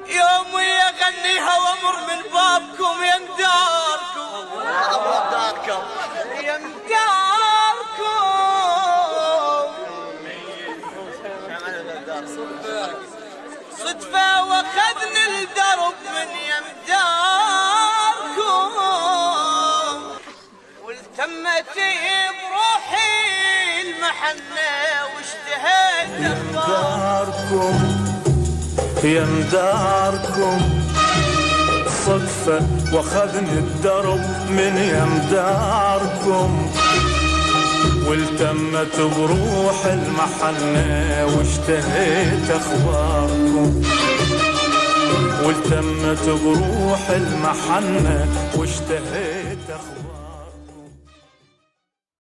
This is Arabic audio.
يومي اغنيها وامر من بابكم يا مداركم يا مداركم صدفة واخذني الدرب من يمداركم والتمتي بروحي المحنة واشتهيت يمداركم يمداركم صدفة واخذني الدرب من يمداركم والتمت بروح المحنة واشتهيت اخباركم والتمت بروح المحنة واشتهيت اخباركم